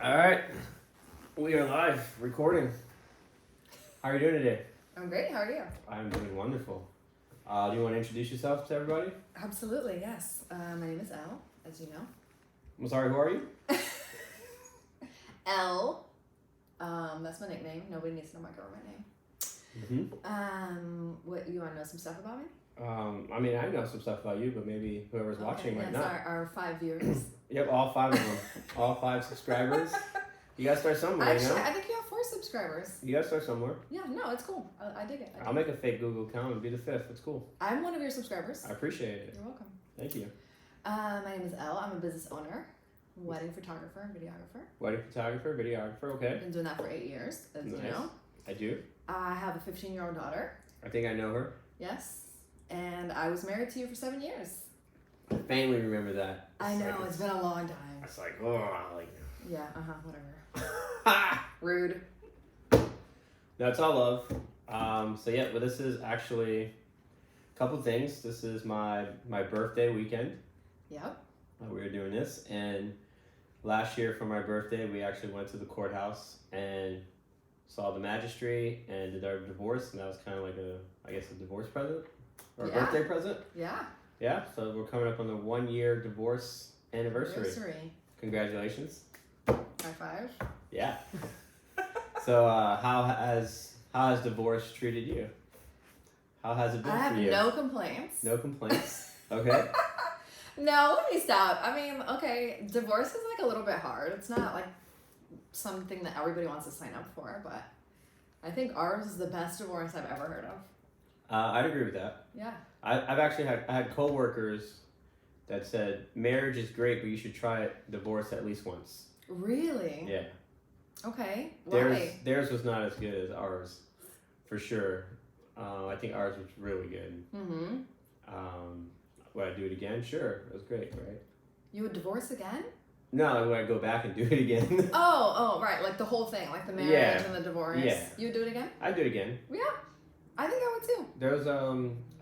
All right, we are live recording. How are you doing today? I'm great. How are you? I'm doing wonderful. Do you want to introduce yourself to everybody? Absolutely, yes. My name is Elle, as you know. I'm sorry, who are you? Elle. That's my nickname. Nobody needs to know my government name. What you want to know some stuff about me? I mean, I know some stuff about you, but maybe whoever's watching might yes, not. our 5 viewers. Yep, all 5 of them. All 5 subscribers. You gotta start somewhere, Actually, you know? I think you have 4 subscribers. You gotta start somewhere. Yeah, no, it's cool. I dig it. I'll make a fake Google account and be the 5th. It's cool. I'm one of your subscribers. I appreciate it. You're welcome. Thank you. My name is Elle. I'm a business owner, wedding photographer, and videographer. Wedding photographer, videographer, okay. I've been doing that for 8 years, as you know. I do. I have a 15-year-old daughter. I think I know her. Yes. And I was married to you for 7 years. I faintly remember that. I know, it's been a long time. It's like, oh, like. Yeah, whatever. Rude. No, it's all love. So yeah, well, this is actually a couple things. This is my birthday weekend. Yep. We were doing this, and last year for my birthday, we actually went to the courthouse and saw the magistrate and did our divorce, and that was kind of like a divorce present or a birthday present. Yeah. Yeah. So we're coming up on the 1-year divorce anniversary. Congratulations. High five. Yeah. So how has divorce treated you? How has it been for you? I have no complaints. No complaints. Okay. No, let me stop. I mean, okay, divorce is like a little bit hard. It's not like something that everybody wants to sign up for, but I think ours is the best divorce I've ever heard of. I'd agree with that. Yeah. I've actually had coworkers that said marriage is great, but you should try divorce at least once. Really? Yeah. Okay. Why? Theirs was not as good as ours, for sure. I think ours was really good. Mm-hmm. Would I do it again? Sure, it was great, right? You would divorce again? No, would I go back and do it again? Oh, right, like the whole thing, like the marriage and the divorce. Yeah. You would do it again? I'd do it again. Yeah, I think I would too. There's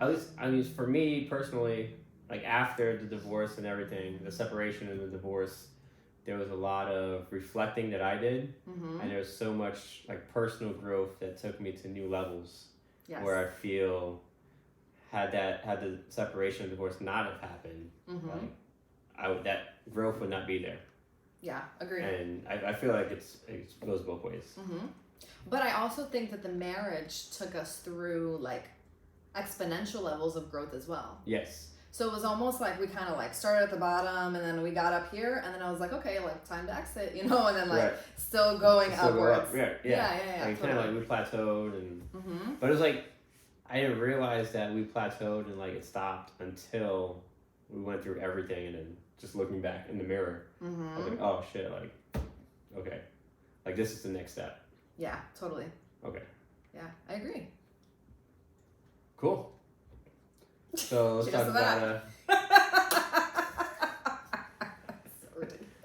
at least, I mean, for me personally, like after the divorce and everything, the separation and the divorce, there was a lot of reflecting that I did, and there was so much like personal growth that took me to new levels. Yes. Where I feel had the separation and divorce not have happened, like that growth would not be there. Yeah, agreed. And I feel like it goes both ways. Mm-hmm. But I also think that the marriage took us through like exponential levels of growth as well. Yes. So it was almost like we kind of like started at the bottom and then we got up here and then I was like, okay, like time to exit, and then like still going upwards. Go up. Yeah. Like, totally. kind of like we plateaued and, but it was like, I didn't realize that we plateaued and like it stopped until we went through everything, and then just looking back in the mirror, I was like, oh shit, like, okay, like this is the next step. Yeah, totally. Okay. Yeah, I agree. Cool. So let's talk about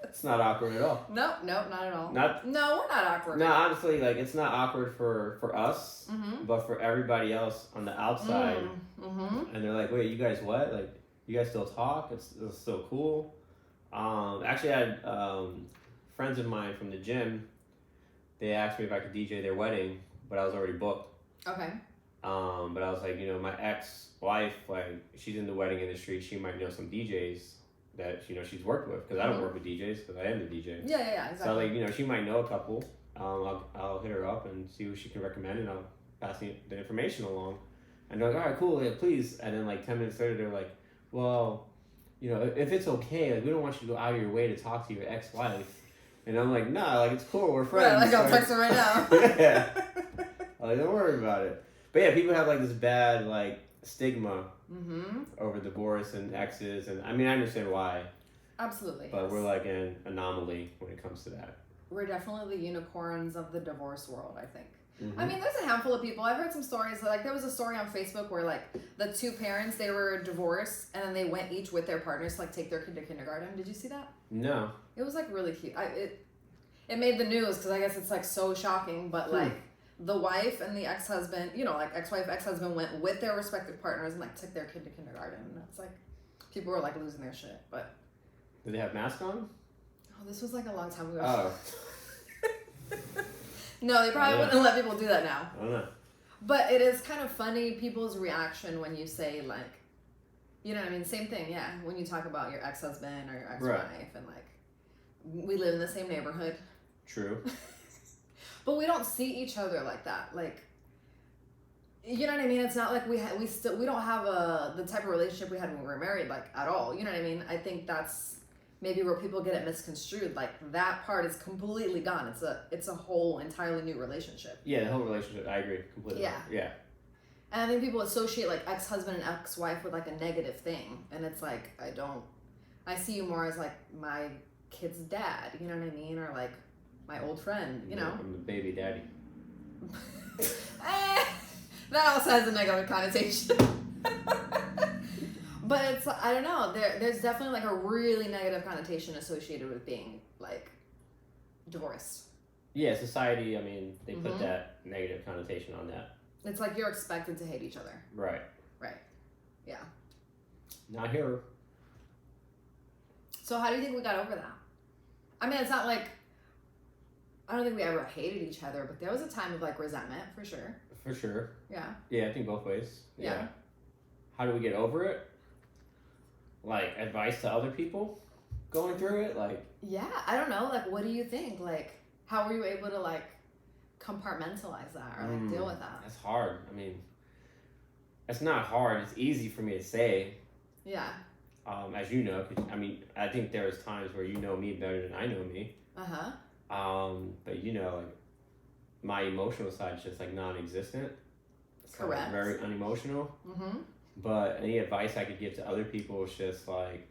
it's not awkward at all. Nope, not at all. No, we're not awkward. No, honestly, like it's not awkward for us, but for everybody else on the outside, and they're like, "Wait, you guys what? Like, you guys still talk? It's still cool." Actually, I had friends of mine from the gym. They asked me if I could DJ their wedding, but I was already booked. Okay. But I was like, my ex-wife, like, she's in the wedding industry. She might know some DJs that she's worked with, because I don't work with DJs because I am the DJ. Yeah, exactly. So like she might know a couple. I'll hit her up and see what she can recommend, and I'll pass the information along. And they're like, all right, cool, yeah, please. And then like 10 minutes later, they're like, well, if it's okay, like we don't want you to go out of your way to talk to your ex-wife. And I'm like, nah, like it's cool, we're friends. Right, like I'll text her right now. Yeah. Like don't worry about it. But yeah, people have like this bad like stigma over divorce and exes, and I mean I understand why. Absolutely. But we're like an anomaly when it comes to that. We're definitely the unicorns of the divorce world, I think. I mean, there's a handful of people. I've heard some stories. Like there was a story on Facebook where like the 2 parents, they were divorced, and then they went each with their partners to like take their kid to kindergarten. Did you see that? No. It was like really cute. It made the news because I guess it's like so shocking, but like the wife and the ex-husband, like ex-wife, ex-husband went with their respective partners and like took their kid to kindergarten. And it's like, people were like losing their shit, but. Did they have masks on? Oh, this was like a long time ago. Oh. No, they probably wouldn't let people do that now. I don't know. But it is kind of funny, people's reaction when you say, like, you know what I mean? Same thing, yeah. When you talk about your ex-husband or your ex-wife, right. And like, we live in the same neighborhood. True. But we don't see each other like that. Like, you know what I mean? It's not like we don't have the type of relationship we had when we were married, like, at all. You know what I mean? I think that's maybe where people get it misconstrued. Like, that part is completely gone. It's a whole entirely new relationship. Yeah, the whole relationship. I agree completely. Yeah. Yeah. And I think people associate like ex-husband and ex-wife with like a negative thing, and it's like I see you more as like my kid's dad. You know what I mean? Or like my old friend. You know. I'm the baby daddy. That also has a negative connotation. But it's, I don't know, there's definitely like a really negative connotation associated with being like divorced. Yeah, society, I mean, they put that negative connotation on that. It's like you're expected to hate each other. Right. Right. Yeah. Not here. So how do you think we got over that? I mean, it's not like, I don't think we ever hated each other, but there was a time of like resentment for sure. For sure. Yeah. Yeah, I think both ways. Yeah. How do we get over it? Like, advice to other people going through it? Like, yeah, I don't know. Like, what do you think? Like, how were you able to like compartmentalize that or like deal with that? That's hard. I mean, it's not hard. It's easy for me to say. Yeah. As you know, 'cause, I mean, I think there's times where you know me better than I know me. But you know, like, my emotional side is just like non-existent. So correct. Very unemotional. But any advice I could give to other people is just like,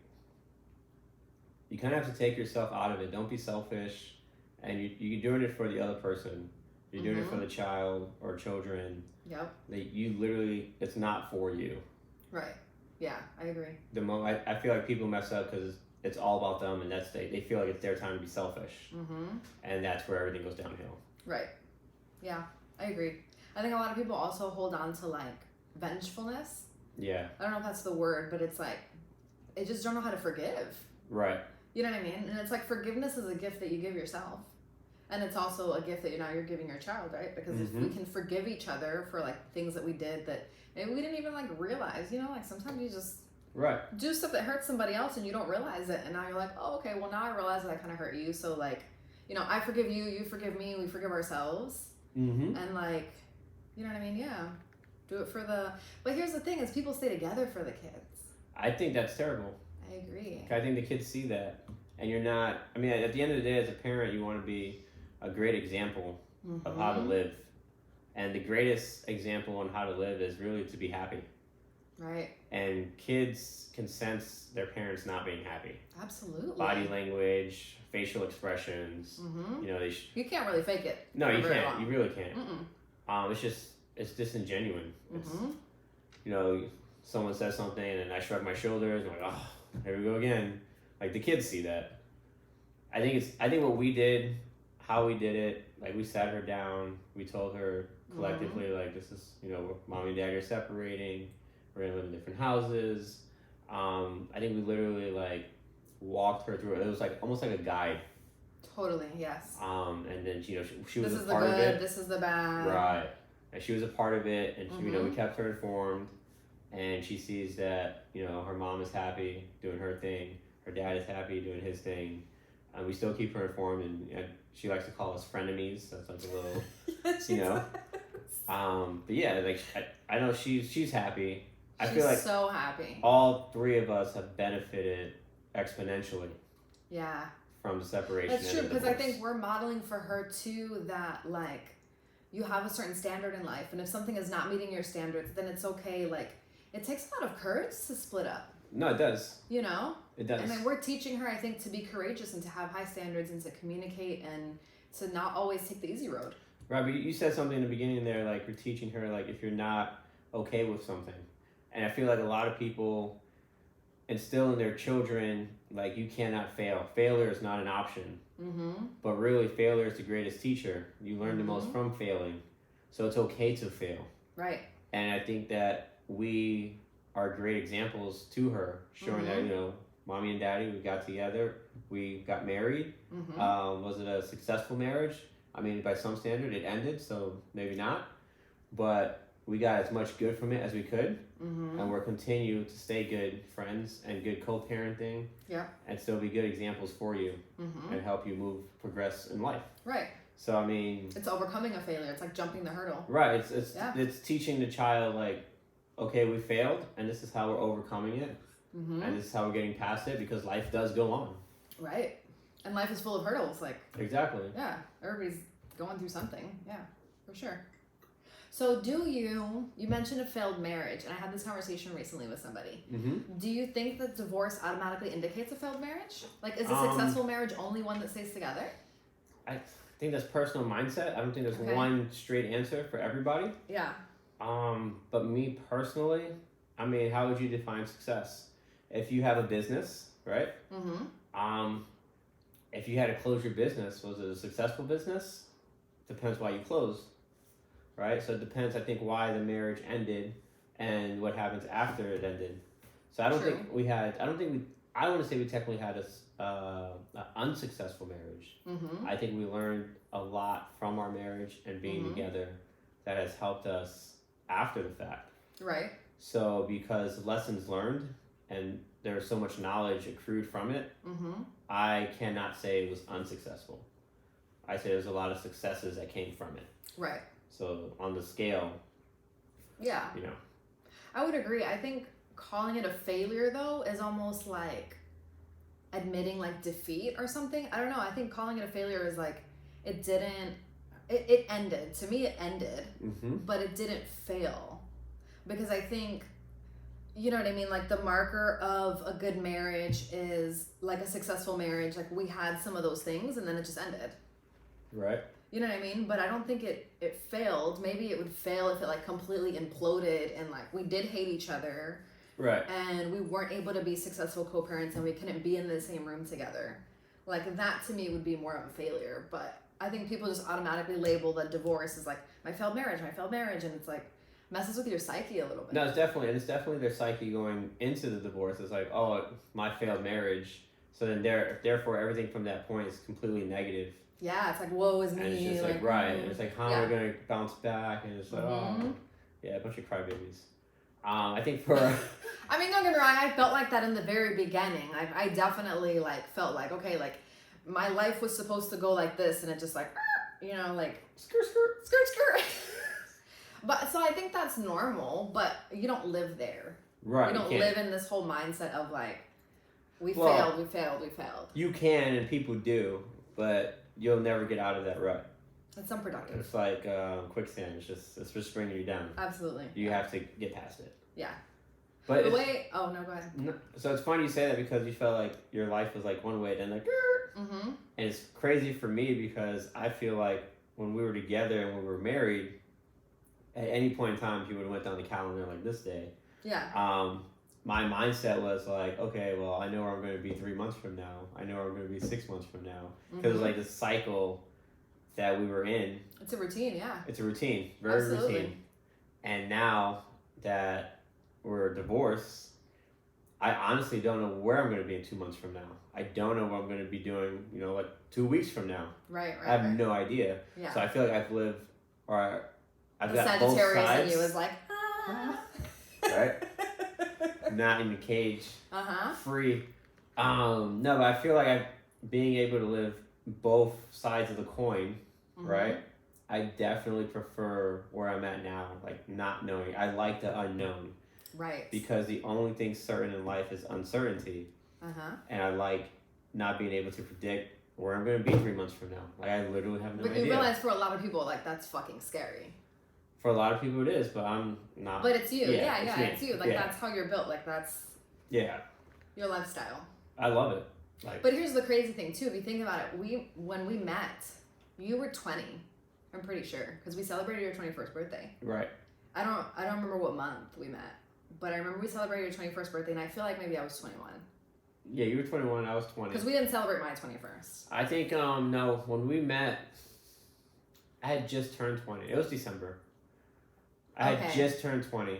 you kind of have to take yourself out of it. Don't be selfish, and you're doing it for the other person. You're doing it for the child or children. Yep. That you literally, it's not for you. Right. Yeah, I agree. I feel like people mess up because it's all about them, and they feel like it's their time to be selfish, and that's where everything goes downhill. Right. Yeah, I agree. I think a lot of people also hold on to like vengefulness. Yeah. I don't know if that's the word, but it's like, they just don't know how to forgive. Right. You know what I mean? And it's like, forgiveness is a gift that you give yourself. And it's also a gift that you're giving your child, right? Because if we can forgive each other for like things that we did that maybe we didn't even like realize, you know, like sometimes you just do stuff that hurts somebody else and you don't realize it. And now you're like, oh, okay, well now I realize that I kind of hurt you. So like, you know, I forgive you, you forgive me, we forgive ourselves. And like, you know what I mean? Yeah. Do it for but here's the thing is people stay together for the kids. I think that's terrible. I agree. I think the kids see that. And you're not, I mean, at the end of the day, as a parent, you want to be a great example of how to live. And the greatest example on how to live is really to be happy. Right. And kids can sense their parents not being happy. Absolutely. Body language, facial expressions. You know, you can't really fake it. No, you can't. Long. You really can't. It's disingenuous. It's, you know, someone says something and I shrug my shoulders and I'm like, oh, here we go again. Like, the kids see that. I think what we did, how we did it, like, we sat her down, we told her collectively, like, this is, you know, mommy and daddy are separating, we're gonna live in different houses. I think we literally, like, walked her through it. It was like almost like a guide. Totally, yes. And then, you know, she was a part of it. This is the bad. Right. And she was a part of it, and you know, we kept her informed, and she sees that, you know, her mom is happy doing her thing, her dad is happy doing his thing, and we still keep her informed, and she likes to call us frenemies. That's like a little, you know. But yeah, like I know she's happy. I feel like so happy. All three of us have benefited exponentially. Yeah. From the separation. That's true, because I think we're modeling for her too that like you have a certain standard in life, and if something is not meeting your standards, then it's okay. Like, it takes a lot of courage to split up. No, it does. You know? It does. And then we're teaching her, I think, to be courageous and to have high standards and to communicate and to not always take the easy road. Right, but you said something in the beginning there, like, you're teaching her, like, if you're not okay with something. And I feel like a lot of people instill in their children, like, you cannot fail. Failure is not an option. But really, failure is the greatest teacher. You learn the most from failing. So it's okay to fail. Right. And I think that we are great examples to her, showing that, you know, mommy and daddy, we got together, We got married. Was it a successful marriage? I mean, by some standard, it ended, so maybe not. But we got as much good from it as we could, and we're continue to stay good friends and good co-parenting, and still be good examples for you and help you progress in life. Right. So I mean, it's overcoming a failure. It's like jumping the hurdle. Right. It's teaching the child like, okay, we failed, and this is how we're overcoming it, and this is how we're getting past it because life does go on. Right. And life is full of hurdles. Like exactly. Yeah. Everybody's going through something. Yeah, for sure. So you mentioned a failed marriage, and I had this conversation recently with somebody. Do you think that divorce automatically indicates a failed marriage? Like, is a successful marriage only one that stays together? I think that's personal mindset. I don't think there's one straight answer for everybody. Yeah. But me personally, I mean, how would you define success? If you have a business, right? If you had to close your business, was it a successful business? Depends why you closed. Right, so it depends. I think why the marriage ended and what happens after it ended. So I don't think we had. I want to say we technically had an unsuccessful marriage. I think we learned a lot from our marriage and being together that has helped us after the fact. Right. So because lessons learned and there's so much knowledge accrued from it, I cannot say it was unsuccessful. I say there's a lot of successes that came from it. Right. So on the scale, I would agree. I think calling it a failure though is almost like admitting like defeat or something. I don't know. I think calling it a failure is like it ended. To me, it ended, but it didn't fail because I think, you know what I mean? Like the marker of a good marriage is like a successful marriage. Like we had some of those things and then it just ended. Right. You know what I mean? But I don't think it failed. Maybe it would fail if it like completely imploded and like we did hate each other. Right. And we weren't able to be successful co-parents and we couldn't be in the same room together. Like that to me would be more of a failure. But I think people just automatically label the divorce as like my failed marriage. And it's like messes with your psyche a little bit. No, it's definitely their psyche going into the divorce. It's like, oh, my failed marriage. So then therefore everything from that point is completely negative. Yeah, it's like, woe is me. And it's just like right. And it's like, how am I going to bounce back? And it's like, oh, yeah, a bunch of crybabies. I think for... I mean, don't get me wrong. I felt like that in the very beginning. I definitely like felt like, okay, like my life was supposed to go like this. And it just like, you know, like skirt. But so I think that's normal, but you don't live there. Right. You don't live in this whole mindset of like, we failed. You can, and people do, but you'll never get out of that rut. It's unproductive. It's like quicksand. It's just bringing you down. Absolutely. You have to get past it. Yeah. But go ahead. No, so it's funny you say that because you felt like your life was like one way, then like, and it's crazy for me because I feel like when we were together and when we were married, at any point in time, if you would have went down the calendar like this day, my mindset was like, okay, well, I know where I'm going to be 3 months from now. I know where I'm going to be 6 months from now. Because it was like this cycle that we were in. It's a routine, yeah. It's a routine, very routine. And now that we're divorced, I honestly don't know where I'm going to be in 2 months from now. I don't know what I'm going to be doing, like 2 weeks from now. Right. I have no idea. Yeah. So I feel like I've lived, or I've the got both Sagittarius sides. in you is like, ah. Right? Not in the cage. Free. No, but I feel like being able to live both sides of the coin, right? I definitely prefer where I'm at now, like not knowing. I like the unknown. Right. Because the only thing certain in life is uncertainty. And I like not being able to predict where I'm going to be 3 months from now. Like I literally have no idea. But you realize for a lot of people, like that's fucking scary. For a lot of people it is, but I'm not. But it's you. Yeah, it's you. Like that's how you're built. Like that's your lifestyle. I love it. Like, but here's the crazy thing too. If you think about it, when we met, you were 20. I'm pretty sure because we celebrated your 21st birthday. Right. I don't remember what month we met, but I remember we celebrated your 21st birthday, and I feel like maybe I was 21. Yeah, you were 21. I was 20. Because we didn't celebrate my 21st. I think no. When we met, I had just turned 20. It was December. I had just turned 20.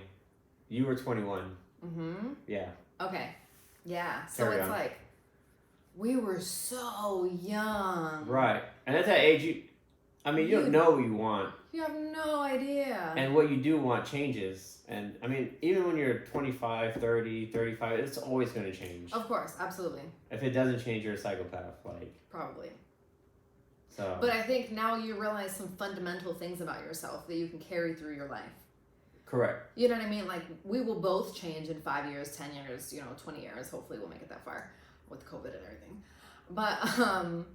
You were 21. Yeah. Okay. Yeah. So it's like, We were so young. Right. And at that age, you don't know what you want. You have no idea. And what you do want changes. And, I mean, even when you're 25, 30, 35, it's always going to change. Of course, absolutely. If it doesn't change, you're a psychopath. Like. Probably. So. But I think now you realize some fundamental things about yourself that you can carry through your life. Correct. You know what I mean? Like, we will both change in 5 years, 10 years, 20 years. Hopefully we'll make it that far with COVID and everything. But,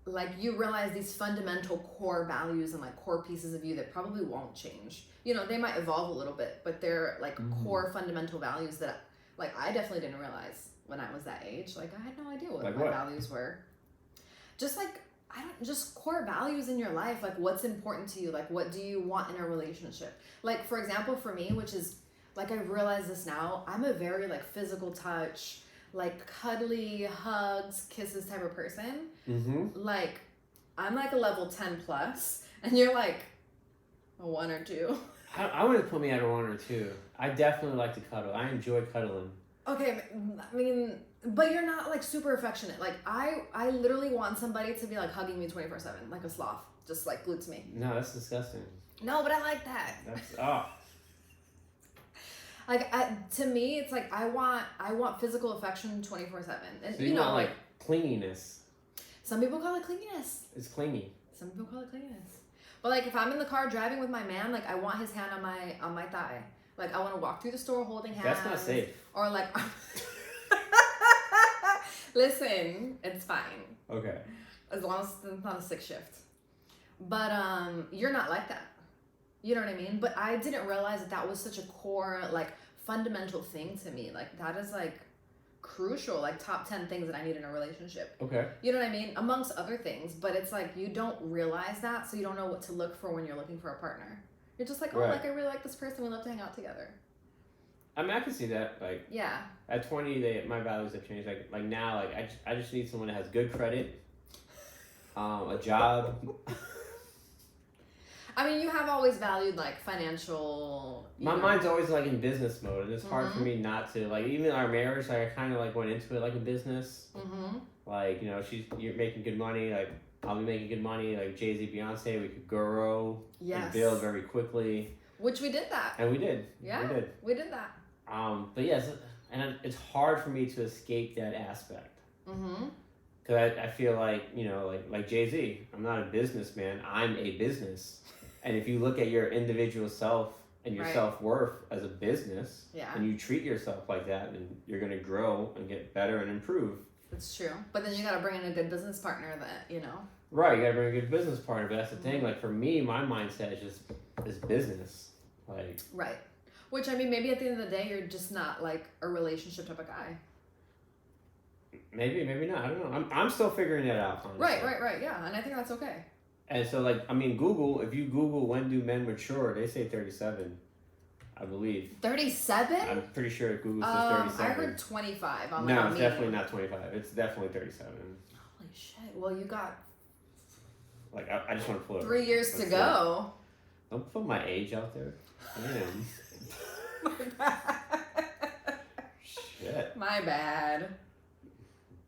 like, you realize these fundamental core values and, like, core pieces of you that probably won't change. They might evolve a little bit, but they're, like, core fundamental values that, like, I definitely didn't realize when I was that age. Like, I had no idea what my values were. Just, like, just core values in your life, like what's important to you, like what do you want in a relationship. Like, for example, for me, which is like, I realize this now, I'm a very like physical touch, like cuddly hugs, kisses type of person. Like, I'm like a level 10 plus and you're like a 1 or 2. I wouldn't put me at a 1 or 2. I definitely like to cuddle. I enjoy cuddling. Okay, I mean, but you're not like super affectionate. Like, I literally want somebody to be like hugging me 24/7, like a sloth, just like glued to me. No, that's disgusting. No, but I like that. That's Like, to me, it's like I want physical affection 24/7, and so you want like clinginess. Some people call it clinginess. It's clingy. Some people call it clinginess. But like, if I'm in the car driving with my man, like I want his hand on my thigh. Like, I want to walk through the store holding hands. That's not safe. Or like, listen, it's fine. Okay. As long as it's not a 6 shift. But you're not like that. You know what I mean? But I didn't realize that was such a core, like, fundamental thing to me. Like, that is like crucial, like top 10 things that I need in a relationship. Okay. You know what I mean? Amongst other things. But it's like, you don't realize that, so you don't know what to look for when you're looking for a partner. You're just like, oh, like, I really like this person. We love to hang out together. I mean, I can see that. Like, yeah. At 20, my values have changed. Like now, like I just need someone that has good credit, a job. I mean, you have always valued like financial. My mind's always like in business mode, and it's hard for me not to. Like, even our marriage, like I kind of like went into it like a business. Like, you're making good money. Like, I'll be making good money. Like Jay-Z, Beyonce, we could grow and build very quickly. Which we did that. And we did. Yeah, we did that. But yes, and it's hard for me to escape that aspect. Because I feel like, like Jay-Z, I'm not a businessman. I'm a business. And if you look at your individual self and your self-worth as a business, and you treat yourself like that, then you're going to grow and get better and improve. It's true. But then you got to bring in a good business partner that, Right, you got to bring a good business partner. But that's the thing. Like, for me, my mindset is business. Like. Right. Which, I mean, maybe at the end of the day, you're just not, like, a relationship type of guy. Maybe not. I don't know. I'm still figuring that out, honestly. Right. Yeah, and I think that's okay. And so, like, I mean, if you Google when do men mature, they say 37, I believe. 37? I'm pretty sure Google says 37. I heard 25 on No, it's definitely not 25. It's definitely 37. Holy shit. Well, you got... Like, I just want to pull it. 3 years to go. Don't put my age out there. Damn. My bad. Shit. My bad.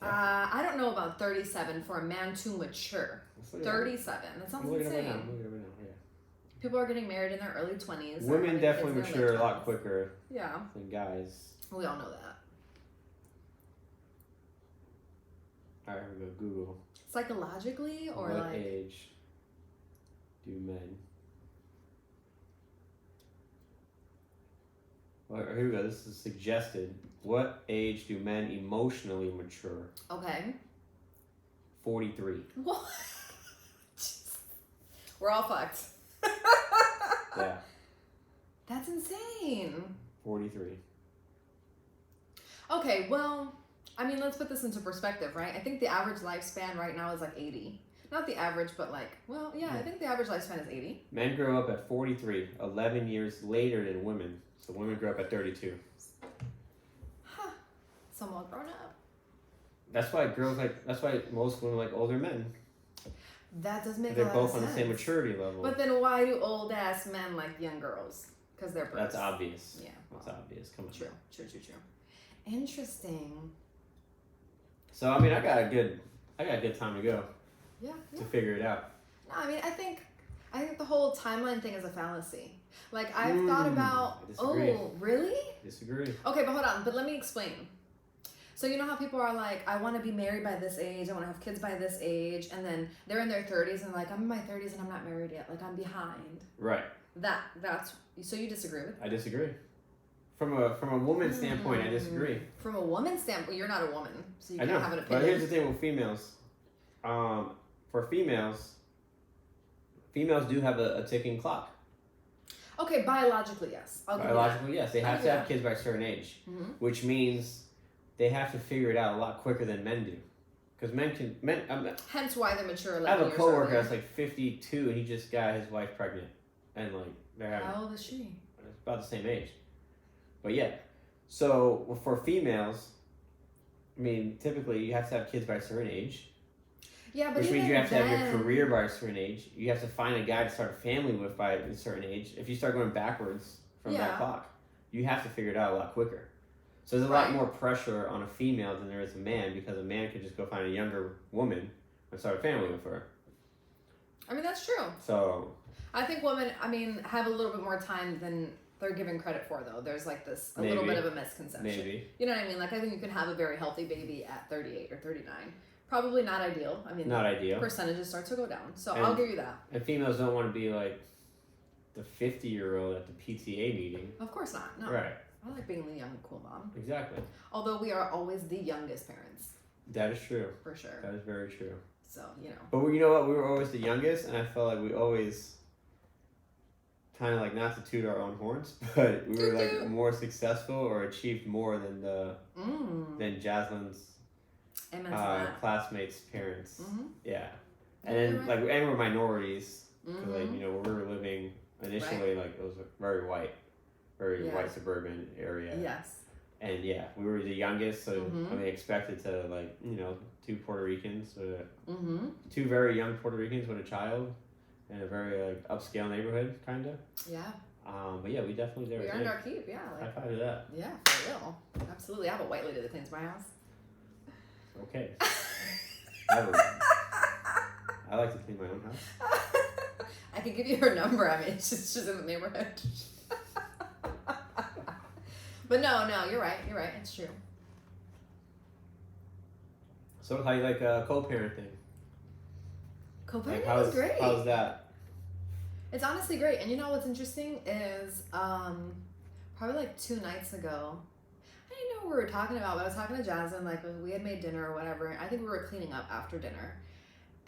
I don't know about 37 for a man to mature. 37. That sounds insane. Look at it right now. Yeah. People are getting married in their early 20s. Women definitely mature a lot quicker than guys. We all know that. Alright, here we go. Google. Psychologically or what like... What age do men... Well, here we go. This is suggested. What age do men emotionally mature? Okay. 43. What? We're all fucked. Yeah. That's insane. 43. Okay, well, I mean, let's put this into perspective, right? I think the average lifespan right now is like 80. Not the average, but like, well, yeah, I think the average lifespan is 80. Men grow up at 43, 11 years later than women. So women grow up at 32. Huh. Somewhat grown up. That's why most women like older men. That does make a lot of sense. They're both on the same maturity level. But then why do old ass men like young girls? Because they're bros. That's obvious. Yeah. That's obvious. Come on. True. Interesting. So I mean, I got a good time to go. Yeah. To figure it out. No, I mean, I think the whole timeline thing is a fallacy. Like I've thought about. Oh, really? Disagree. Okay, but hold on. But let me explain. So you know how people are like, I want to be married by this age, I want to have kids by this age, and then they're in their 30s and like, I'm in my 30s and I'm not married yet. Like I'm behind. Right. That's so you disagree with? I disagree. From a woman's standpoint, I disagree. From a woman's standpoint, you're not a woman, so you can't have an opinion. But here's the thing with females. For females do have a ticking clock. Okay, biologically, yes. Biologically, yes. They have to have kids by a certain age, which means they have to figure it out a lot quicker than men do. Because men. Hence why they're mature. I have a coworker that's like 52, and he just got his wife pregnant, and like they're having. How old is she? About the same age. But yeah, so for females, I mean, typically you have to have kids by a certain age. Yeah, but which means you have to have your career by a certain age. You have to find a guy to start a family with by a certain age. If you start going backwards from that clock, you have to figure it out a lot quicker. So there's a lot more pressure on a female than there is a man, because a man could just go find a younger woman and start a family with her. I mean, that's true. So I think women, have a little bit more time than they're given credit for, though. There's like a little bit of a misconception. Maybe. You know what I mean? Like, I think you can have a very healthy baby at 38 or 39. Probably not ideal. I mean, not ideal. Percentages start to go down. So I'll give you that. And females don't want to be like the 50-year-old at the PTA meeting. Of course not. No. Right. I like being the young and cool mom. Exactly. Although we are always the youngest parents. That is true. For sure. That is very true. So, you know. But you know what? We were always the youngest, and I felt like we always kind of like, not to toot our own horns, but we were like more successful or achieved more than than Jasmine's classmates' parents. Yeah. And then like, and we're minorities, because like, you know, where we were living initially, like it was a very white suburban area. Yes. And yeah, we were the youngest, so I mean, expected to, like, you know, two Puerto Ricans, two very young Puerto Ricans with a child in a very like upscale neighborhood, kind of. Yeah. But yeah, we definitely did. We earned our keep. Yeah. Like, high five to that. Yeah, for real. Absolutely. I have a white lady that cleans my house. Okay. I like to clean my own house. I can give you her number. I mean, she's in the neighborhood. But no, you're right. It's true. So how you like co-parenting? Co-parenting is great. How's that? It's honestly great. And you know what's interesting is probably like 2 nights ago, I didn't know what we were talking about, but I was talking to Jasmine, like we had made dinner or whatever. I think we were cleaning up after dinner.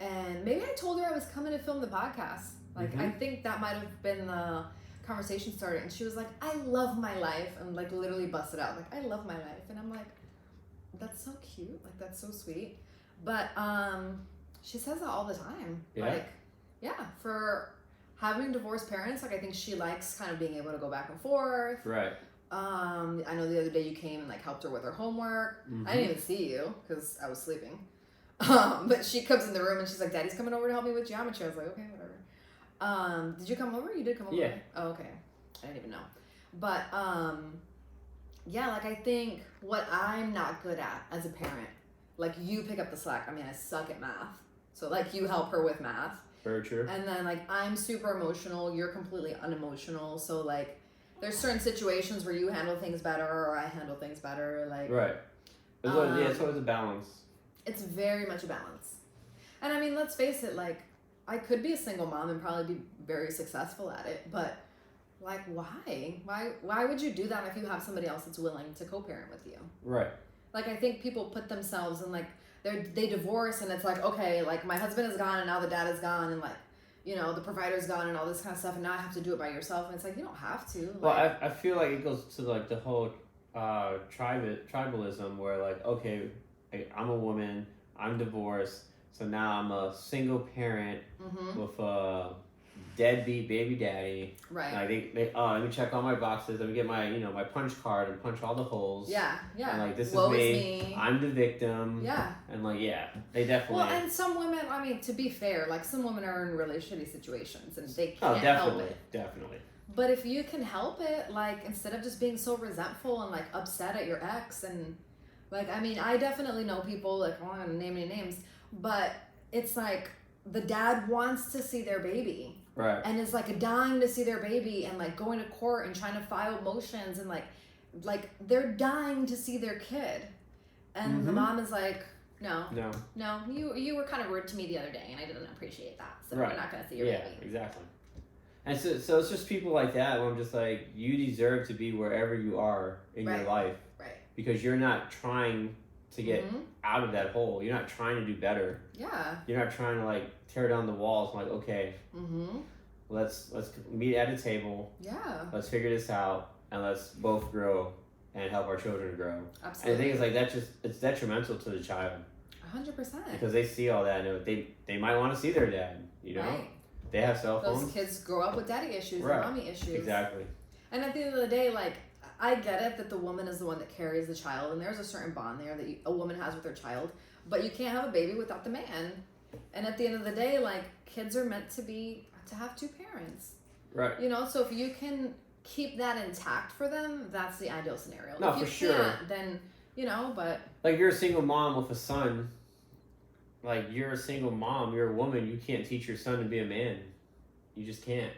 And maybe I told her I was coming to film the podcast. Like, I think that might have been the conversation started. And she was like, I love my life. And like literally busted out, like, I love my life. And I'm like, that's so cute. Like, that's so sweet. But she says that all the time. Yeah. Like, yeah, for having divorced parents, like I think she likes kind of being able to go back and forth. Right. I know the other day you came and like helped her with her homework. I didn't even see you because I was sleeping. But she comes in the room and she's like, Daddy's coming over to help me with geometry. I was like, okay, whatever. Did you come over? You did come over? Yeah. Oh, okay. I didn't even know. But yeah, like I think what I'm not good at as a parent, like you pick up the slack. I mean, I suck at math. So like you help her with math. Very true. And then like I'm super emotional. You're completely unemotional. So like there's certain situations where you handle things better or I handle things better. Like right. It's always a balance. It's very much a balance. And I mean, let's face it, like I could be a single mom and probably be very successful at it, but like why would you do that if you have somebody else that's willing to co-parent with you? Right. Like I think people put themselves in like they divorce and it's like, okay, like my husband is gone and now the dad is gone and like, you know, the provider's gone and all this kind of stuff and now I have to do it by yourself. And it's like, you don't have to. Like, well, I feel like it goes to like the whole tribalism where like, okay, I'm a woman, I'm divorced, so now I'm a single parent with a deadbeat baby daddy. Right. Like let me check all my boxes, let me get my, you know, my punch card and punch all the holes. Yeah. And like, this Woe is me. I'm the victim. Yeah. And like, yeah, they definitely. Well, and some women, I mean, to be fair, like some women are in really shitty situations and they can't help it. Definitely. But if you can help it, like instead of just being so resentful and like upset at your ex and Like, I mean, I definitely know people, like, I'm not going to name any names, but it's like the dad wants to see their baby. Right. And is like dying to see their baby and like going to court and trying to file motions and like they're dying to see their kid. And the mom is like, no, you were kind of rude to me the other day and I didn't appreciate that. So we're not going to see your baby. Yeah, exactly. And so it's just people like that where I'm just like, you deserve to be wherever you are in your life. Right. Because you're not trying to get out of that hole. You're not trying to do better. Yeah. You're not trying to like tear down the walls. I'm like, okay, let's meet at a table. Yeah. Let's figure this out and let's both grow and help our children grow. Absolutely. And the thing is like it's detrimental to the child. 100%. Because they see all that and they might want to see their dad, you know? Right. They have cell phones. Those kids grow up with daddy issues and mommy issues. Exactly. And at the end of the day, like, I get it that the woman is the one that carries the child, and there's a certain bond there that a woman has with her child, but you can't have a baby without the man. And at the end of the day, like, kids are meant to have two parents. Right. You know, so if you can keep that intact for them, that's the ideal scenario. No, if you for sure. can't, then, you know, but... Like, you're a single mom with a son. Like, you're a single mom, you're a woman, you can't teach your son to be a man. You just can't.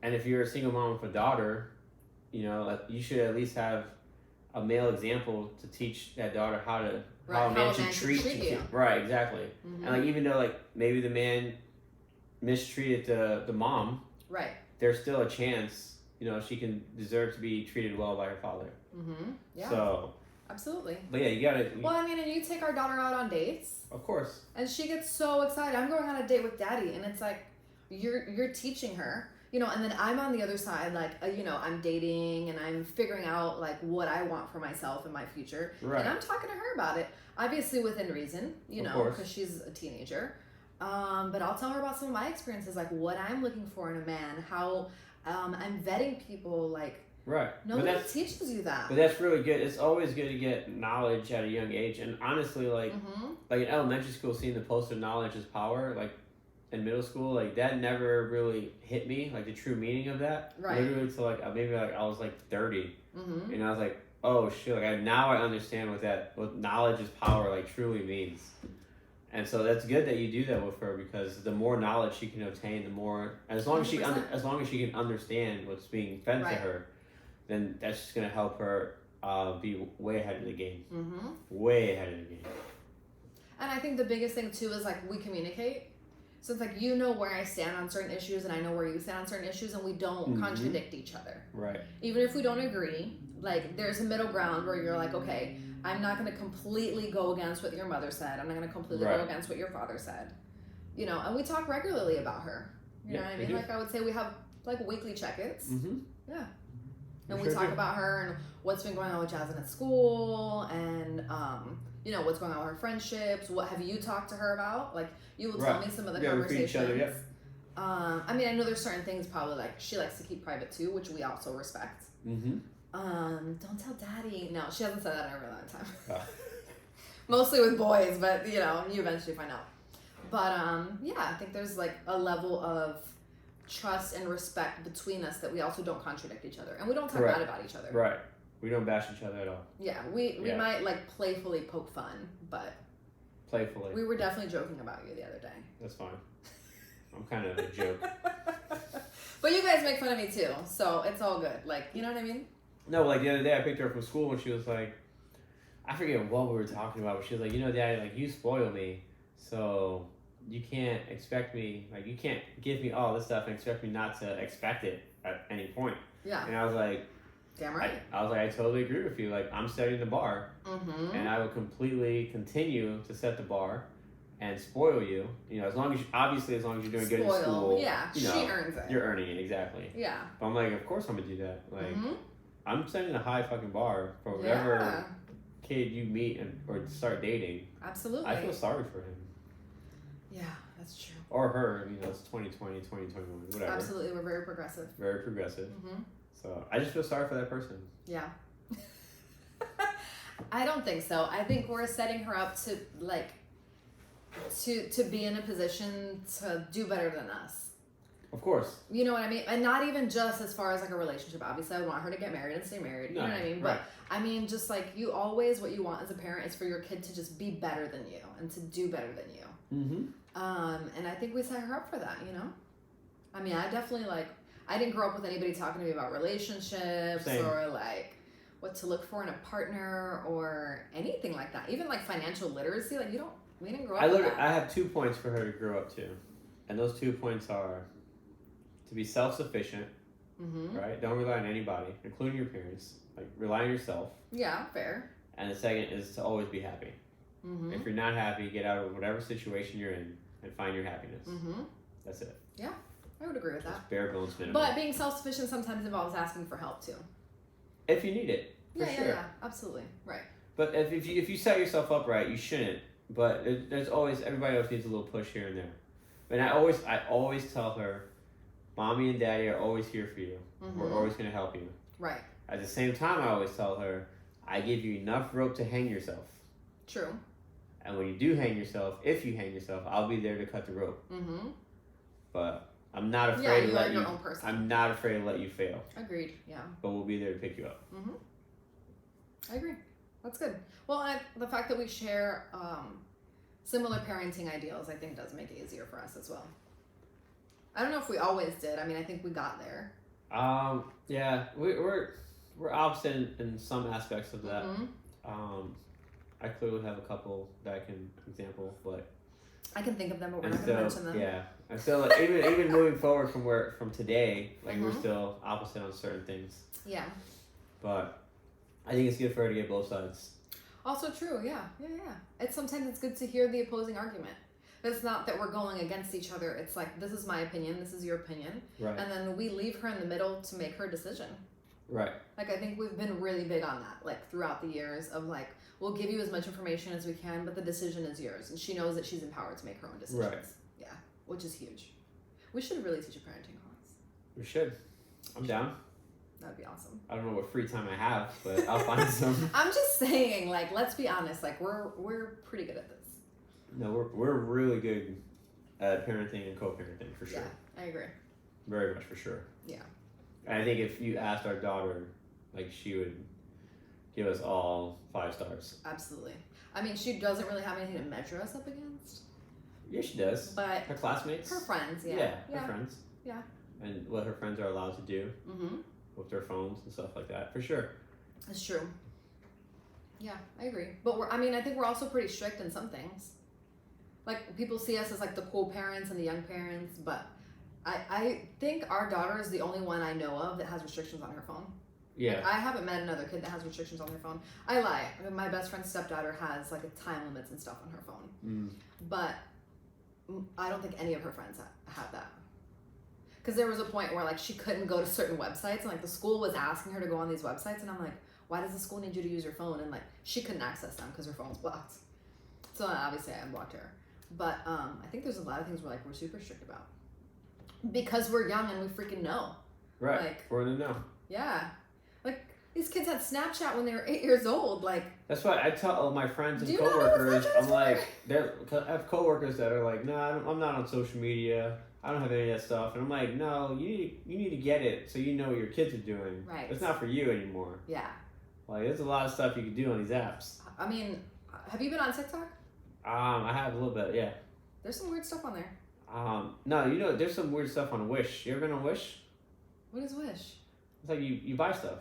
And if you're a single mom with a daughter, you know, you should at least have a male example to teach that daughter how a man should treat you. Right, exactly. And like, even though like maybe the man mistreated the mom, right, there's still a chance, you know, she can deserve to be treated well by her father. Yeah. So absolutely. But yeah, you gotta. Well, I mean, and you take our daughter out on dates. Of course. And she gets so excited. I'm going on a date with daddy, and it's like you're teaching her, you know. And then I'm on the other side, like you know, I'm dating and I'm figuring out like what I want for myself in my future. Right. And I'm talking to her about it, obviously within reason, you know, because she's a teenager. But I'll tell her about some of my experiences, like what I'm looking for in a man, how I'm vetting people, like. Right. Nobody teaches you that. But that's really good. It's always good to get knowledge at a young age. And honestly, like in elementary school, seeing the poster knowledge is power, like in middle school, like that never really hit me, like the true meaning of that. Right. Literally to like maybe like I was like 30. And I was like, oh shit, like now I understand what knowledge is power like truly means. And so that's good that you do that with her, because the more knowledge she can obtain, the more as long as she can understand what's being fed to her, then that's just going to help her be way ahead of the game. Way ahead of the game. And I think the biggest thing, too, is, like, we communicate. So it's like, you know where I stand on certain issues, and I know where you stand on certain issues, and we don't contradict each other. Right. Even if we don't agree, like, there's a middle ground where you're like, okay, I'm not going to completely go against what your mother said. I'm not going to completely go against what your father said. You know, and we talk regularly about her. You know what I mean? Like, I would say we have, like, weekly check-ins. Yeah. And we talk about her and what's been going on with Jasmine at school and, you know, what's going on with her friendships. What have you talked to her about? Like, you will tell me some of the conversations. Each other, I mean, I know there's certain things probably, like, she likes to keep private, too, which we also respect. Don't tell daddy. No, she hasn't said that in a really long time. Mostly with boys, but, you know, you eventually find out. But, yeah, I think there's, like, a level of trust and respect between us that we also don't contradict each other, and we don't talk bad about each other. Right. We don't bash each other at all. Yeah, we might like playfully poke fun, but playfully. We were definitely joking about you the other day. That's fine. I'm kind of a joke. But you guys make fun of me too, so it's all good. Like, you know what I mean? No, like the other day I picked her up from school and she was like, I forget what we were talking about, but she was like, you know, Daddy, like you spoil me, so you can't expect me, like you can't give me all this stuff and expect me not to expect it at any point. Yeah. And I was like, damn right. I was like, I totally agree with you. Like, I'm setting the bar, and I will completely continue to set the bar and spoil you. You know, as long as you're doing good in school. Yeah, you know, she earns it. You're earning it, exactly. Yeah. But I'm like, of course I'm gonna do that. Like, I'm setting a high fucking bar for whatever kid you meet or start dating. Absolutely. I feel sorry for him. Yeah, that's true. Or her. You know, it's 2020, 2021, whatever. Absolutely, we're very progressive. Very progressive. So I just feel sorry for that person. Yeah. I don't think so. I think we're setting her up to like to be in a position to do better than us. Of course. You know what I mean? And not even just as far as like a relationship. Obviously, I would want her to get married and stay married. You know what I mean? But I mean, just like you always, what you want as a parent is for your kid to just be better than you and to do better than you. And I think we set her up for that, you know? I mean, I definitely I didn't grow up with anybody talking to me about relationships or like what to look for in a partner or anything like that. Even like financial literacy, like we didn't grow up with that. I have 2 points for her to grow up to. And those 2 points are to be self-sufficient, right? Don't rely on anybody, including your parents. Like, rely on yourself. Yeah, fair. And the second is to always be happy. If you're not happy, get out of whatever situation you're in and find your happiness. That's it. Yeah, I would agree with that. Just bare bones minimum. But being self-sufficient sometimes involves asking for help too. If you need it, for sure. Yeah, absolutely, right. But if you set yourself up right, you shouldn't. But there's always, everybody else needs a little push here and there. And I always tell her, Mommy and Daddy are always here for you. We're always going to help you. Right. At the same time, I always tell her, I give you enough rope to hang yourself. True. And when you do hang yourself, if you hang yourself, I'll be there to cut the rope. But I'm not afraid to let you. Your own person. I'm not afraid to let you fail. Agreed. Yeah. But we'll be there to pick you up. I agree. That's good. Well, the fact that we share similar parenting ideals, I think, does make it easier for us as well. I don't know if we always did. I mean, I think we got there. Yeah, we're opposite in some aspects of that. I clearly have a couple that I can example, but I can think of them, but we're not going to mention them. Yeah, and so like, even moving forward from today, like we're still opposite on certain things. Yeah. But I think it's good for her to get both sides. Also true. Yeah. Sometimes it's good to hear the opposing argument. It's not that we're going against each other. It's like, this is my opinion, this is your opinion. Right. And then we leave her in the middle to make her decision. Right. Like, I think we've been really big on that, like, throughout the years of, like, we'll give you as much information as we can, but the decision is yours. And she knows that she's empowered to make her own decisions. Right. Yeah, which is huge. We should really teach a parenting class. We should. I'm down. That'd be awesome. I don't know what free time I have, but I'll find some. I'm just saying, like, let's be honest. Like, we're pretty good at this. No, we're really good at parenting and co-parenting, for sure. Yeah, I agree. Very much, for sure. Yeah. And I think if you asked our daughter, like, she would give us all 5 stars. Absolutely. I mean, she doesn't really have anything to measure us up against. Yeah, she does. But her classmates. Her friends, yeah. Her friends. Yeah. And what her friends are allowed to do with their phones and stuff like that, for sure. It's true. Yeah, I agree. But I think we're also pretty strict in some things. Like, people see us as, like, the cool parents and the young parents, but I think our daughter is the only one I know of that has restrictions on her phone. Yeah. Like, I haven't met another kid that has restrictions on their phone. I lie. I mean, my best friend's stepdaughter has, like, a time limits and stuff on her phone. But I don't think any of her friends have that. Because there was a point where, like, she couldn't go to certain websites, and, like, the school was asking her to go on these websites, and I'm like, why does the school need you to use your phone? And, like, she couldn't access them because her phone's blocked. So, obviously, I unblocked her. But I think there's a lot of things we're super strict about. Because we're young and we freaking know. Right. Like, we're in the know. Yeah. Like, these kids had Snapchat when they were 8 years old. Like, that's why I tell all my friends and coworkers, I'm like, I have coworkers that are like, no, I'm not on social media. I don't have any of that stuff. And I'm like, no, you need to get it so you know what your kids are doing. Right. It's not for you anymore. Yeah. Like, there's a lot of stuff you can do on these apps. I mean, have you been on TikTok? I have a little bit, yeah. There's some weird stuff on there. No, there's some weird stuff on Wish. You ever been on Wish? What is Wish? It's like you buy stuff.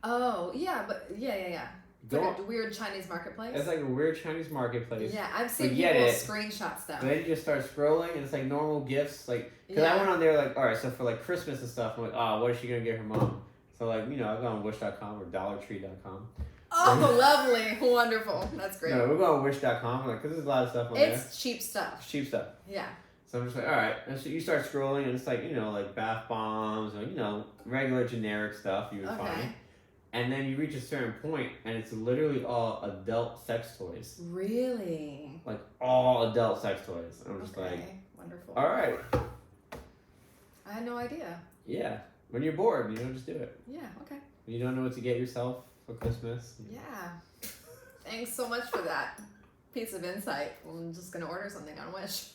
Oh, yeah, but yeah. It's like a weird Chinese marketplace. It's like a weird Chinese marketplace. Yeah, I've seen people screenshot stuff. But then you just start scrolling, and it's like normal gifts. Like, because I went on there, like, all right, so for like Christmas and stuff, I'm like, what is she going to get her mom? So, like, I go on Wish.com or DollarTree.com. Oh, lovely. Wonderful. That's great. No, we're going on Wish.com, like, because there's a lot of stuff on there. It's cheap stuff. It's cheap stuff. Yeah. So I'm just like, all right. And so you start scrolling, and it's like, like bath bombs, or, regular generic stuff you would find. And then you reach a certain point, and it's literally all adult sex toys. Really? Like, all adult sex toys. And I'm just like, wonderful. All right. I had no idea. Yeah. When you're bored, just do it. Yeah, okay. When you don't know what to get yourself for Christmas. Yeah. Thanks so much for that piece of insight. I'm just going to order something on Wish.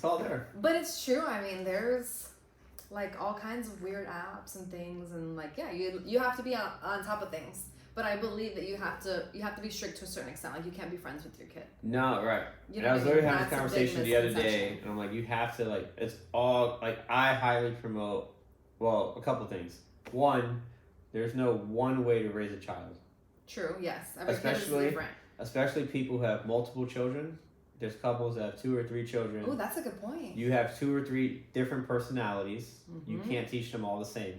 It's all there. But it's true. I mean, there's like all kinds of weird apps and things, and like you have to be on top of things. But I believe that you have to be strict to a certain extent. Like you can't be friends with your kid. No, right. And I was literally having this conversation the other day, and I'm like, you have to like. It's all like I highly promote. Well, a couple things. One, there's no one way to raise a child. True. Yes. Every kid is different. Especially people who have multiple children. There's couples that have 2 or 3 children. Oh, that's a good point. You have 2 or 3 different personalities. Mm-hmm. You can't teach them all the same.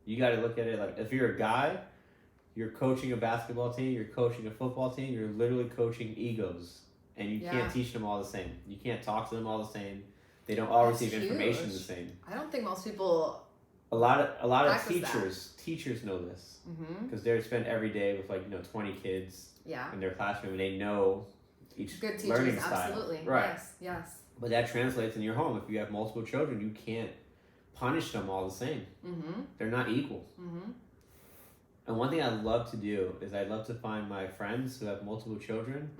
You got to look at it like if you're a guy, you're coaching a basketball team, you're coaching a football team, you're literally coaching egos. And you can't teach them all the same. You can't talk to them all the same. They don't all receive information the same. I don't think most people. A lot of teachers know this because they spend every day with 20 kids in their classroom, and they know each good teachers, learning style. Absolutely. Right. Yes. But that translates in your home. If you have multiple children, you can't punish them all the same. They're not equal. And one thing I love to do is I love to find my friends who have multiple children,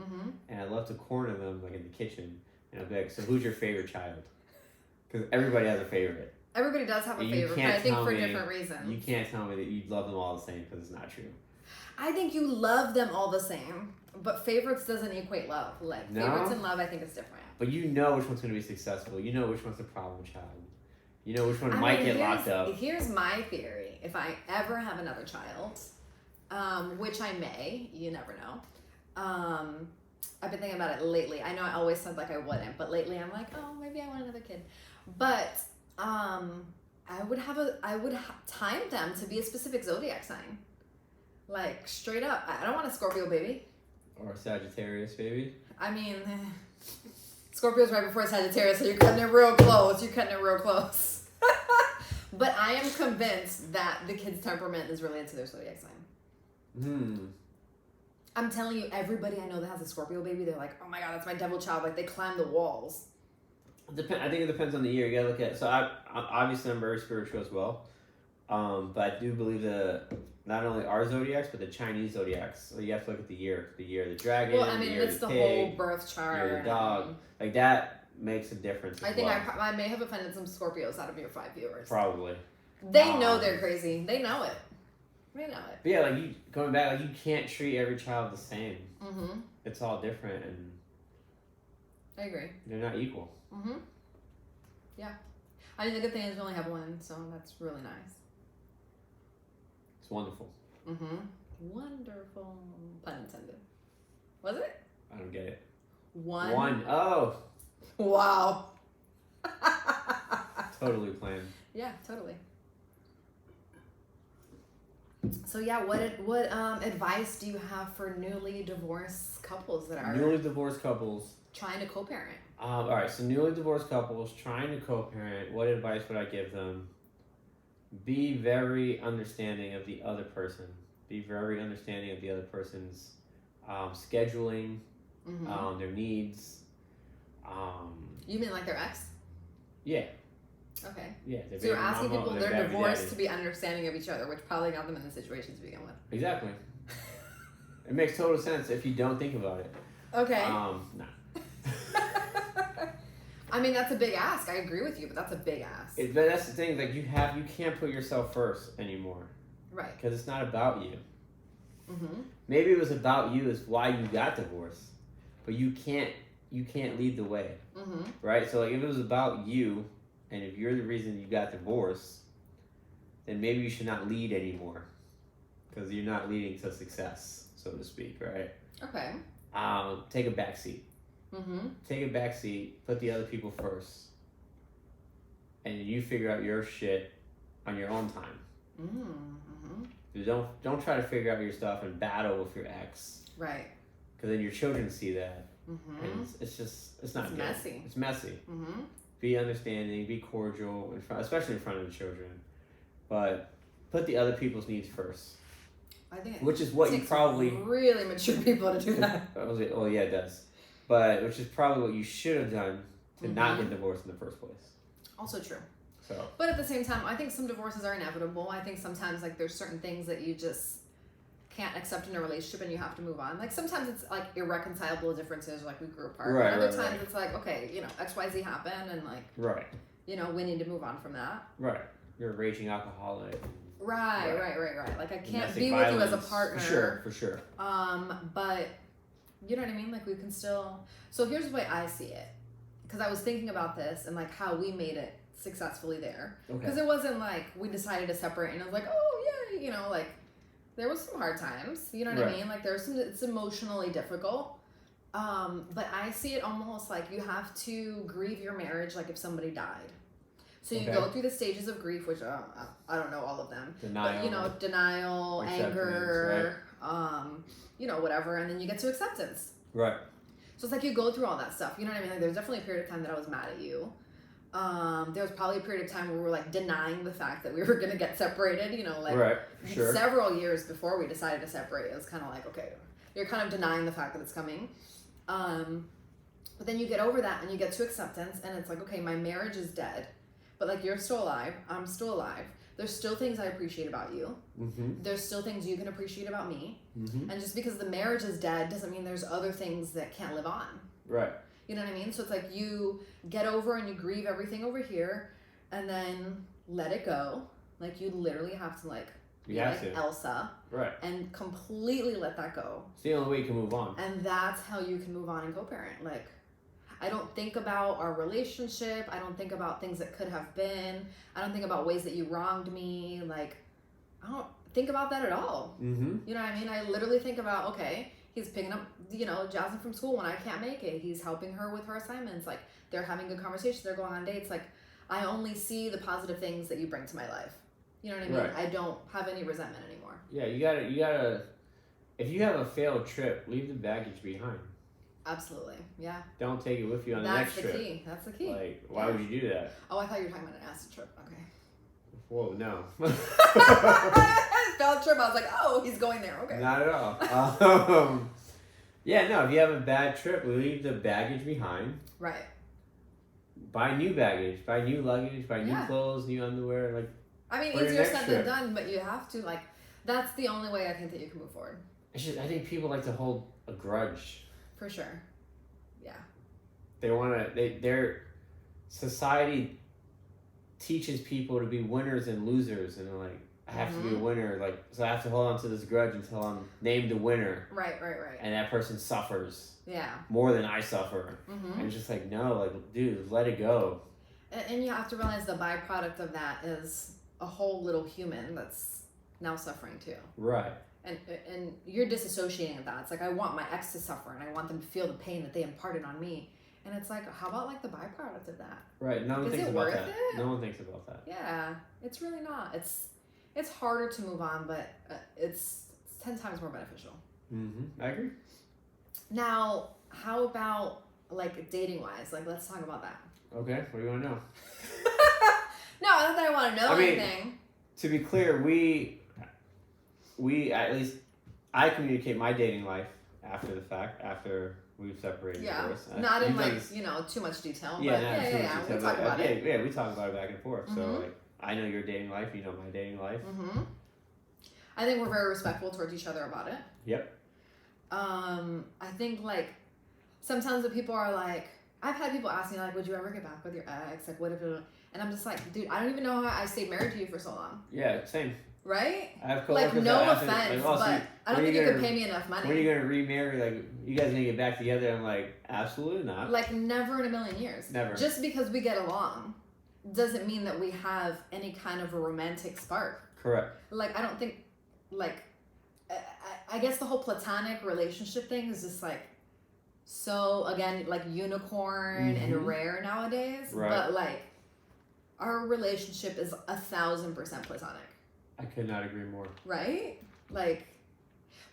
and I love to corner them in the kitchen, and I'll be like, "So who's your favorite child?" Because everybody has a favorite. Everybody does have a favorite, but I think for different reasons. You can't tell me that you love them all the same because it's not true. I think you love them all the same, but favorites doesn't equate love. Favorites and love, I think, is different. But you know which one's going to be successful. You know which one's a problem child. You know which one might get locked up. Here's my theory. If I ever have another child, which I may, you never know. I've been thinking about it lately. I know I always said I wouldn't, but lately I'm like, oh, maybe I want another kid. But I would time them to be a specific zodiac sign. Straight up. I don't want a Scorpio baby. Or a Sagittarius baby. I mean, Scorpio's right before Sagittarius, so you're cutting it real close. But I am convinced that the kid's temperament is related to their zodiac sign. I'm telling you, everybody I know that has a Scorpio baby, they're like, oh my God, that's my devil child. They climb the walls. I think it depends on the year. You gotta look at. So obviously I'm very spiritual as well, but I do believe not only our zodiacs but the Chinese zodiacs. So you have to look at the year of the dragon. Well, I mean, it's the whole birth chart. Year of the dog. That makes a difference. I think I may have offended some Scorpios out of your 5 viewers. Probably. They know they're crazy. They know it. But yeah, going back, you can't treat every child the same. It's all different, and I agree. They're not equal. Yeah. I mean, the good thing is we only have one, so that's really nice. It's wonderful. Wonderful. Pun intended. Was it? I don't get it. One. Oh. Wow. Totally planned. Yeah, totally. So yeah, what advice do you have for newly divorced couples that are trying to co-parent? All right, so newly divorced couples trying to co-parent. What advice would I give them? Be very understanding of the other person. Be very understanding of the other person's scheduling, their needs. You mean like their ex? Yeah. Okay. Yeah. So you're asking people they're divorced to be understanding of each other, which probably got them in the situation to begin with. Exactly. It makes total sense if you don't think about it. Okay. Nah. I mean, that's a big ask. I agree with you, but that's a big ask. But that's the thing. You can't put yourself first anymore. Right. Because it's not about you. Maybe it was about you is why you got divorced, but you can't lead the way. Right. So if it was about you, and if you're the reason you got divorced, then maybe you should not lead anymore, because you're not leading to success, so to speak. Right. Okay. Take a back seat. Take a back seat, put the other people first, and you figure out your shit on your own time. Don't try to figure out your stuff and battle with your ex. Right. Because then your children see that, and it's not good. Messy. It's messy. Be understanding, be cordial, especially in front of the children, but put the other people's needs first. I think which is what you probably really mature people to do that. Oh yeah, it does. But which is probably what you should have done to not get divorced in the first place. Also true. So. But at the same time, I think some divorces are inevitable. I think sometimes there's certain things that you just can't accept in a relationship and you have to move on. Like sometimes it's like irreconcilable differences, like we grew apart. Right, and other right, times right. it's like, okay, you know, XYZ happened and like, Right. you know, we need to move on from that. Right. You're a raging alcoholic. Right. Like I can't Domestic be violence. with you as a partner. For sure. But you know what I mean? Like we can still. So here's the way I see it, because I was thinking about this and like how we made it successfully there. Because it wasn't like we decided to separate and I was like, oh yeah, you know, like there was some hard times. You know what I mean? Like there's some. It's emotionally difficult. But I see it almost like you have to grieve your marriage like if somebody died. So you go through the stages of grief, which I don't know all of them. Denial. But, you know, denial, anger, you know, whatever. And then you get to acceptance. Right. So it's like you go through all that stuff. You know what I mean? Like there's definitely a period of time that I was mad at you. There was probably a period of time where we were like denying the fact that we were going to get separated, you know, like several years before we decided to separate. It was kind of like, okay, you're kind of denying the fact that it's coming. But then you get over that and you get to acceptance and it's like, okay, my marriage is dead. But like you're still alive, I'm still alive. There's still things I appreciate about you. Mm-hmm. There's still things you can appreciate about me. Mm-hmm. And just because the marriage is dead doesn't mean there's other things that can't live on. Right. You know what I mean? So it's like you get over and you grieve everything over here and then let it go. Like you literally have to like be like Elsa. Right. And completely let that go. It's the only way you can move on. And that's how you can move on and co-parent. Like I don't think about our relationship. I don't think about things that could have been. I don't think about ways that you wronged me. Like, I don't think about that at all. Mm-hmm. You know what I mean? I literally think about, okay, he's picking up, you know, Jasmine from school when I can't make it. He's helping her with her assignments. Like, they're having good conversations. They're going on dates. Like, I only see the positive things that you bring to my life. You know what I mean? Right. I don't have any resentment anymore. Yeah, you gotta, if you have a failed trip, leave the baggage behind. Absolutely, yeah. Don't take it with you on the next trip. That's the key. Like, why would you do that? Oh, I thought you were talking about an acid trip. Okay. Whoa, no. Failed trip. I was like, oh, he's going there. Okay. Not at all. Yeah, no. If you have a bad trip, leave the baggage behind. Right. Buy new baggage. Buy new luggage. Buy new clothes, new underwear. Like. I mean, easier said than done, but you have to like. That's the only way I think that you can move forward. It's just, I think people like to hold a grudge. For sure. Yeah. They want to, their society teaches people to be winners and losers. And they're like, I have to be a winner. Like, so I have to hold on to this grudge until I'm named a winner. Right. And that person suffers. Yeah. More than I suffer. Mm-hmm. And it's just like, no, like, dude, let it go. And you have to realize the byproduct of that is a whole little human that's now suffering too. Right. And you're disassociating with that. It's like, I want my ex to suffer and I want them to feel the pain that they imparted on me. And it's like, how about like the byproduct of that? Right. No one thinks about that. No one thinks about that. Yeah. It's really not. It's harder to move on, but it's 10 times more beneficial. Mm-hmm. I agree. Now, how about like dating wise? Like, let's talk about that. Okay. What do you want to know? No, not that I want to know anything. To be clear, we at least I communicate my dating life after the fact, after we've separated. Yeah, divorce. not in like too much detail. Yeah, but we talk about it. Yeah, we talk about it back and forth. Mm-hmm. So like, I know your dating life, you know my dating life. Mm-hmm. I think we're very respectful towards each other about it. Yep. I think like sometimes the people are like, I've had people ask me like, would you ever get back with your ex? Like, what if it? And I'm just like, dude, I don't even know how I stayed married to you for so long. Yeah, same. Right? I have like, no offense, but I don't think you could pay me enough money. When are you going to remarry? Like, you guys going to get back together? I'm like, absolutely not. Like, never in a million years. Never. Just because we get along doesn't mean that we have any kind of a romantic spark. Correct. Like, I don't think, like, I guess the whole platonic relationship thing is just like, so, again, like unicorn and rare nowadays. Right. But, like, our relationship is 1,000% platonic. I could not agree more. Right? Like,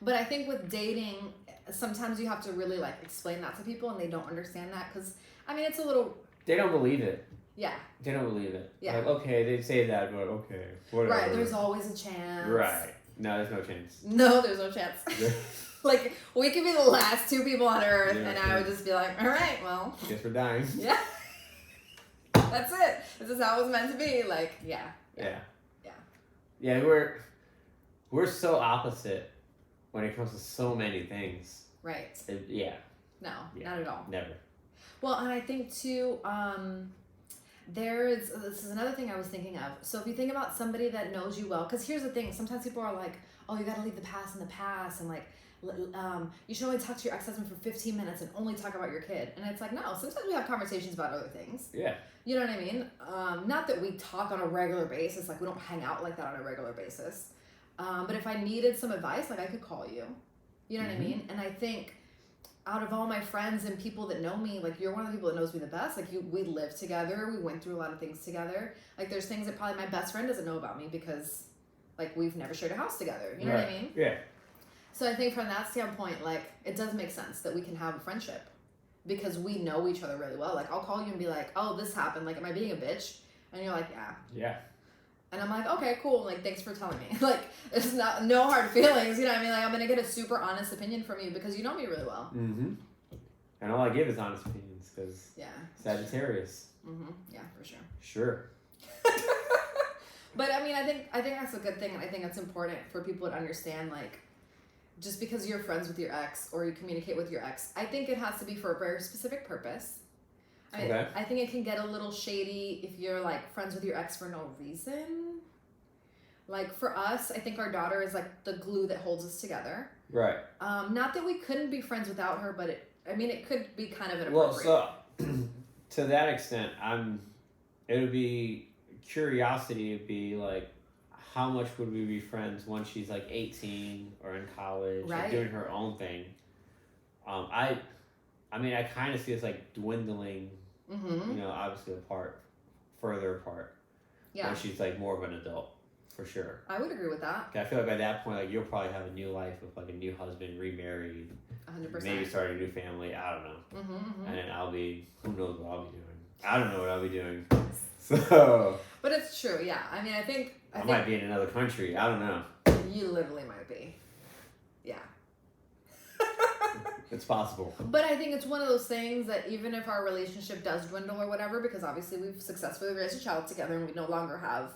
but I think with dating, sometimes you have to really like explain that to people and they don't understand that because, I mean, it's a little... They don't believe it. Yeah. They don't believe it. Yeah. Like, okay, they say that, but okay, whatever. Right, there's always a chance. Right. No, there's no chance. No, there's no chance. Like, we could be the last two people on Earth and I would just be like, all right, well... Guess we're dying. Yeah. That's it. This is how it was meant to be. Like, yeah. Yeah, we're so opposite when it comes to so many things. Right. No, not at all. Never. Well, and I think too, this is another thing I was thinking of. So if you think about somebody that knows you well, because here's the thing, sometimes people are like, oh, you got to leave the past in the past, and like, you should only talk to your ex-husband for 15 minutes and only talk about your kid. And it's like, no, sometimes we have conversations about other things. Yeah. You know what I mean? Not that we talk on a regular basis, like we don't hang out like that on a regular basis. But if I needed some advice, like I could call you. You know what I mean? And I think out of all my friends and people that know me, like you're one of the people that knows me the best. Like we live together. We went through a lot of things together. Like there's things that probably my best friend doesn't know about me because like we've never shared a house together. You know what I mean? Yeah. So I think from that standpoint, like it does make sense that we can have a friendship because we know each other really well. Like I'll call you and be like, oh, this happened. Like, am I being a bitch? And you're like, yeah. Yeah. And I'm like, okay, cool. Like, thanks for telling me. Like, it's no hard feelings. You know what I mean? Like, I'm going to get a super honest opinion from you because you know me really well. Mm-hmm. And all I give is honest opinions because Sagittarius. Mm-hmm. Yeah, for sure. Sure. But I mean, I think that's a good thing. And I think it's important for people to understand, like, just because you're friends with your ex or you communicate with your ex, I think it has to be for a very specific purpose. I think it can get a little shady if you're like friends with your ex for no reason. Like for us, I think our daughter is like the glue that holds us together. Right. Not that we couldn't be friends without her, but it could be kind of inappropriate. Well, so to that extent, it would be curiosity. It'd be like, how much would we be friends once she's like 18 or in college or doing her own thing? I kind of see us like dwindling, obviously further apart. Yeah. When she's like more of an adult, for sure. I would agree with that. I feel like by that point, like you'll probably have a new life with like a new husband, remarried, 100%. maybe start a new family. I don't know. And then who knows what I'll be doing? I don't know what I'll be doing. So. But it's true, yeah. I mean, I think might be in another country. I don't know. You literally might be. Yeah. It's possible. But I think it's one of those things that even if our relationship does dwindle or whatever, because obviously we've successfully raised a child together and we no longer have,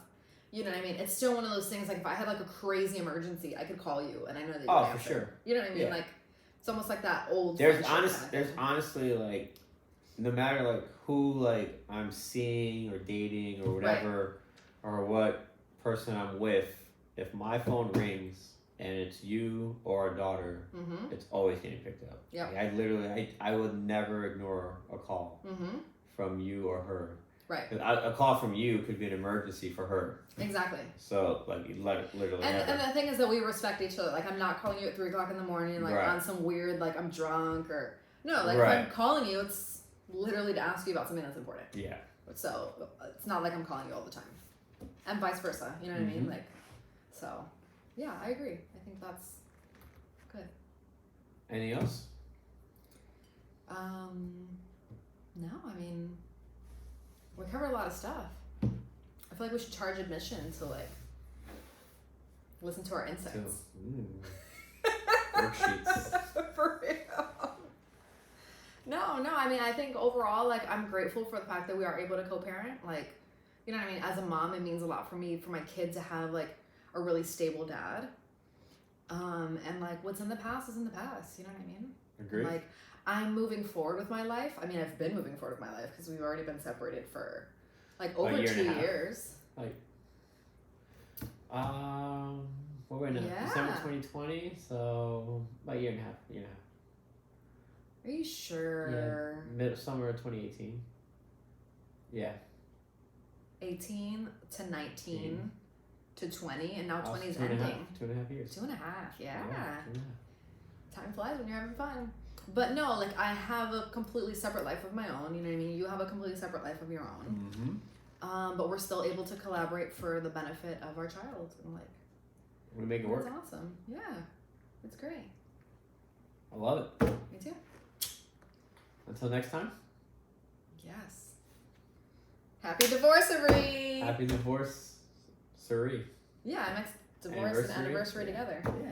you know what I mean? It's still one of those things, like if I had like a crazy emergency, I could call you and I know that you would answer. For sure. You know what I mean? Yeah. Like, it's almost like that old There's honestly like, no matter like who like I'm seeing or dating or whatever, or what person I'm with, if my phone rings and it's you or a daughter, it's always getting picked up. Yeah. Like, I would never ignore a call from you or her. Right. A call from you could be an emergency for her. Exactly. So like literally. And the thing is that we respect each other. Like I'm not calling you at 3:00 in the morning, like on some weird like I'm drunk or no. Like if I'm calling you, it's literally to ask you about something that's important. Yeah. So it's not like I'm calling you all the time, and vice versa. You know what I mean? Like, so yeah, I agree. I think that's good. Anything else? No, I mean, we covered a lot of stuff. I feel like we should charge admission to like listen to our insights. Worksheets. For real. No, I mean, I think overall, like, I'm grateful for the fact that we are able to co-parent. Like, you know what I mean? As a mom, it means a lot for me, for my kid to have, like, a really stable dad. And, like, what's in the past is in the past. You know what I mean? Agreed. Like, I'm moving forward with my life. I mean, I've been moving forward with my life because we've already been separated for, like, over 2 years. Like, what we're in December 2020, so about a year and a half. Are you sure? Yeah, summer of 2018. Yeah. 18 to 19 to 20, and now 20 is ending. 2.5 years. 2.5, yeah. Time flies when you're having fun. But no, like I have a completely separate life of my own. You know what I mean? You have a completely separate life of your own. But we're still able to collaborate for the benefit of our child, and like we make it work. It's awesome. Yeah, it's great. I love it. Me too. Until next time. Yes. Happy divorcery. Happy divorce-sary. Yeah, next divorce and anniversary together. Yeah.